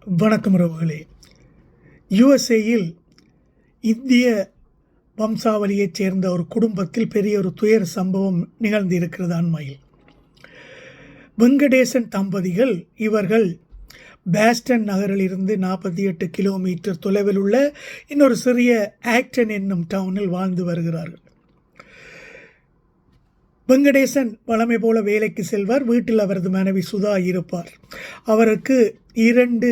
வணக்கம் உறவுகளே. யுஎஸ்ஏயில் இந்திய வம்சாவளியைச் சேர்ந்த ஒரு குடும்பத்தில் பெரிய ஒரு துயர சம்பவம் நிகழ்ந்திருக்கிறது அண்மையில். வெங்கடேசன் தம்பதிகள் இவர்கள் பேஸ்டன் நகரிலிருந்து 48 கிலோமீட்டர் தொலைவில் உள்ள இன்னொரு சிறிய ஆக்டன் என்னும் டவுனில் வாழ்ந்து வருகிறார்கள். வெங்கடேசன் வழமை போல வேலைக்கு செல்வார். வீட்டில் அவரது மனைவி சுதா இருப்பார். அவருக்கு 2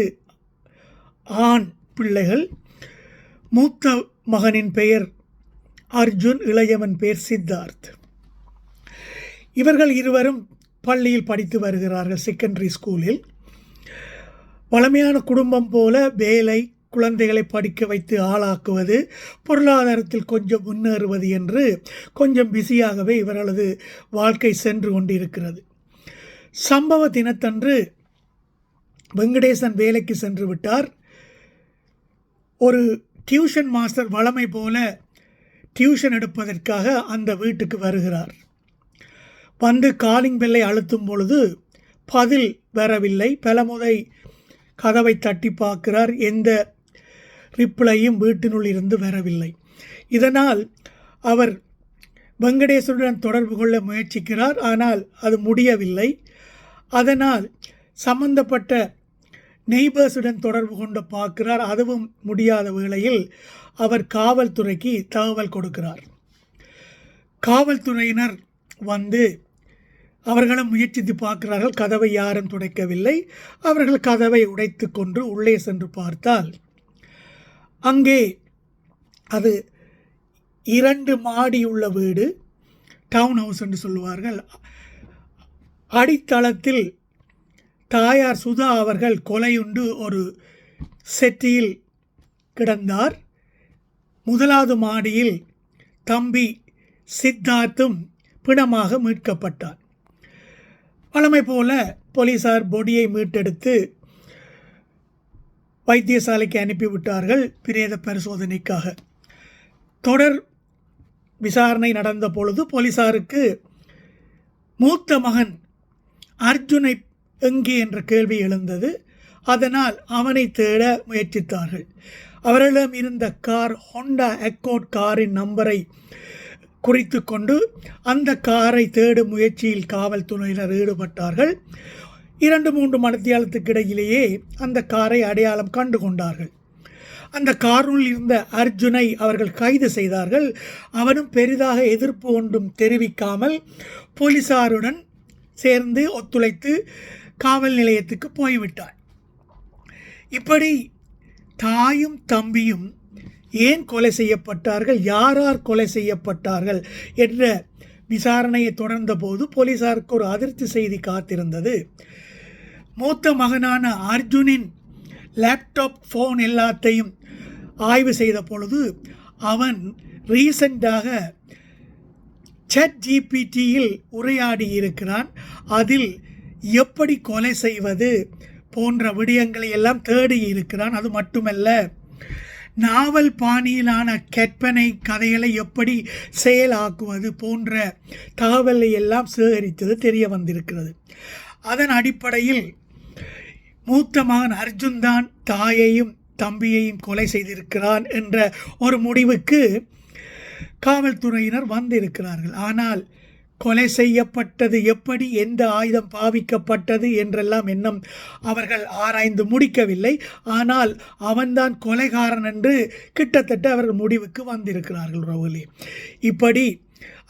ஆண் பிள்ளைகள். மூத்த மகனின் பெயர் அர்ஜுன், இளையவன் பெயர் சித்தார்த். இவர்கள் இருவரும் பள்ளியில் படித்து வருகிறார்கள், செகண்டரி ஸ்கூலில். வளமையான குடும்பம் போல வேலை, குழந்தைகளை படிக்க வைத்து ஆளாக்குவது, பொருளாதாரத்தில் கொஞ்சம் முன்னேறுவது என்று கொஞ்சம் பிஸியாகவே இவர்களது வாழ்க்கை சென்று கொண்டிருக்கிறது. சம்பவ தினத்தன்று வெங்கடேசன் வேலைக்கு சென்று விட்டார். ஒரு டியூஷன் மாஸ்டர் வழமை போல டியூஷன் எடுப்பதற்காக அந்த வீட்டுக்கு வருகிறார். வந்து காலிங் பெல்லை அழுத்தும் பொழுது பதில் வரவில்லை. பலமுறை கதவை தட்டி பார்க்கிறார். எந்த ரிப்ளையும் வீட்டினுள் இருந்து வரவில்லை. இதனால் அவர் வெங்கடேசனுடன் தொடர்பு கொள்ள முயற்சிக்கிறார். ஆனால் அது முடியவில்லை. அதனால் சம்பந்தப்பட்ட நெய்பர்ஸுடன் தொடர்பு கொண்டு பார்க்கிறார். அதுவும் முடியாத வேளையில் அவர் காவல்துறைக்கு தகவல் கொடுக்கிறார். காவல்துறையினர் வந்து அவர்களும் முயற்சித்து பார்க்கிறார்கள். கதவை யாரும் துடைக்கவில்லை. அவர்கள் கதவை உடைத்து கொண்டு உள்ளே சென்று பார்த்தால் அங்கே அது 2 மாடியுள்ள வீடு, டவுன் ஹவுஸ் என்று சொல்லுவார்கள். அடித்தளத்தில் தாயார் சுதா அவர்கள் கொலையுண்டு ஒரு செட்டியில் கிடந்தார். முதலாவது மாடியில் தம்பி சித்தார்த்தும் பிணமாக மீட்கப்பட்டார். வழமை போல போலீசார் பொடியை மீட்டெடுத்து வைத்தியசாலைக்கு அனுப்பிவிட்டார்கள் பிரேத பரிசோதனைக்காக. தொடர் விசாரணை நடந்த பொழுது போலீசாருக்கு மூத்த மகன் அர்ஜுனை எங்கே என்ற கேள்வி எழுந்தது. அதனால் அவனை தேட முயற்சித்தார்கள். அவர்களிடம் இருந்த கார் ஹோண்டா அக்கோர்ட் காரின் நம்பரை குறித்து கொண்டு அந்த காரை தேடும் முயற்சியில் காவல்துறையினர் ஈடுபட்டார்கள். 2-3 மணித்தியாலத்துக்கு இடையிலேயே அந்த காரை அடையாளம் கண்டு கொண்டார்கள். அந்த காரில் இருந்த அர்ஜுனை அவர்கள் கைது செய்தார்கள். அவனும் பெரிதாக எதிர்ப்பு ஒன்றும் தெரிவிக்காமல் போலீசாருடன் சேர்ந்து ஒத்துழைத்து காவல் நிலையத்துக்கு போய்விட்டார். இப்படி தாயும் தம்பியும் ஏன் கொலை செய்யப்பட்டார்கள், யார் கொலை செய்யப்பட்டார்கள் என்ற விசாரணையை தொடர்ந்த போது போலீசாருக்கு ஒரு அதிர்ச்சி செய்தி காத்திருந்தது. மூத்த மகனான அர்ஜுனின் லேப்டாப், ஃபோன் எல்லாத்தையும் ஆய்வு செய்த பொழுது அவன் ரீசெண்டாக ChatGPTயில் உரையாடி இருக்கிறான். அதில் எப்படி கொலை செய்வது போன்ற விடயங்களை எல்லாம் தேடி இருக்கிறான். அது மட்டுமல்ல, நாவல் பாணியிலான கற்பனை கதைகளை எப்படி செயலாக்குவது போன்ற தகவலை எல்லாம் சேகரித்தது தெரிய வந்திருக்கிறது. அதன் அடிப்படையில் மூத்த மகன் அர்ஜுன் தான் தாயையும் தம்பியையும் கொலை செய்திருக்கிறான் என்ற ஒரு முடிவுக்கு காவல்துறையினர் வந்திருக்கிறார்கள். ஆனால் கொலை செய்யப்பட்டது எப்படி, எந்த ஆயுதம் பாவிக்கப்பட்டது என்றெல்லாம் இன்னும் அவர்கள் ஆராய்ந்து முடிக்கவில்லை. ஆனால் அவன்தான் கொலைகாரன் என்று கிட்டத்தட்ட அவர்கள் முடிவுக்கு வந்திருக்கிறார்கள். ரோலி, இப்படி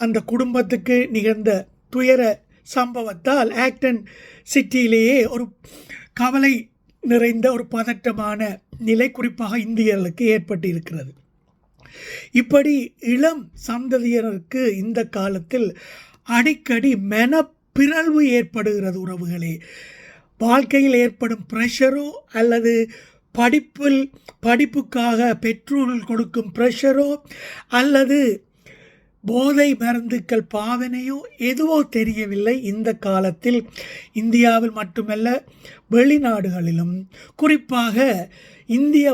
அந்த குடும்பத்துக்கு நிகழ்ந்த துயர சம்பவத்தால் ஆக்டன் சிட்டியிலேயே ஒரு கவலை நிறைந்த ஒரு பதட்டமான நிலை குறிப்பாக இந்தியர்களுக்கு ஏற்பட்டு இருக்கிறது. இப்படி இளம் சந்ததியினருக்கு இந்த காலத்தில் அடிக்கடி மனப்பிறழ்வு ஏற்படுகிறது. உறவுகளே, வாழ்க்கையில் ஏற்படும் ப்ரெஷரோ அல்லது படிப்புக்காக பெற்றோர்கள் கொடுக்கும் ப்ரெஷரோ அல்லது போதை மருந்துக்கள் பாவனையோ எதுவோ தெரியவில்லை. இந்த காலத்தில் இந்தியாவில் மட்டுமல்ல, வெளிநாடுகளிலும் குறிப்பாக இந்திய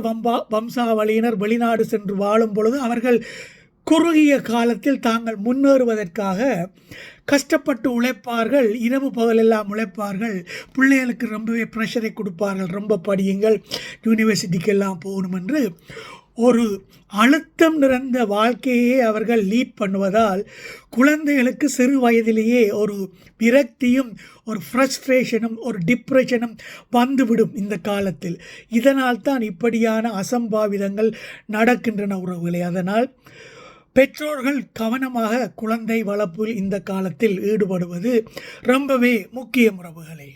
வம்சாவளியினர் வெளிநாடு சென்று வாழும் பொழுது அவர்கள் குறுகிய காலத்தில் தாங்கள் முன்னேறுவதற்காக கஷ்டப்பட்டு உழைப்பார்கள், இரவு பகலெல்லாம் உழைப்பார்கள், பிள்ளைகளுக்கு ரொம்பவே ப்ரெஷரை கொடுப்பார்கள், ரொம்ப படியுங்கள், யூனிவர்சிட்டிக்கெல்லாம் போகணும் என்று ஒரு அழுத்தம் நிறைந்த வாழ்க்கையே அவர்கள் லீட் பண்ணுவதால் குழந்தைகளுக்கு சிறு வயதிலேயே ஒரு விரக்தியும் ஒரு ஃப்ரஸ்ட்ரேஷனும் ஒரு டிப்ரெஷனும் வந்துவிடும் இந்த காலத்தில். இதனால் தான் இப்படியான அசம்பாவிதங்கள் நடக்கின்றன உறவுகளே. அதனால் பெற்றோர்கள் கவனமாக குழந்தை வளர்ப்பில் இந்த காலத்தில் ஈடுபடுவது ரொம்பவே முக்கியம் உறவுகளே.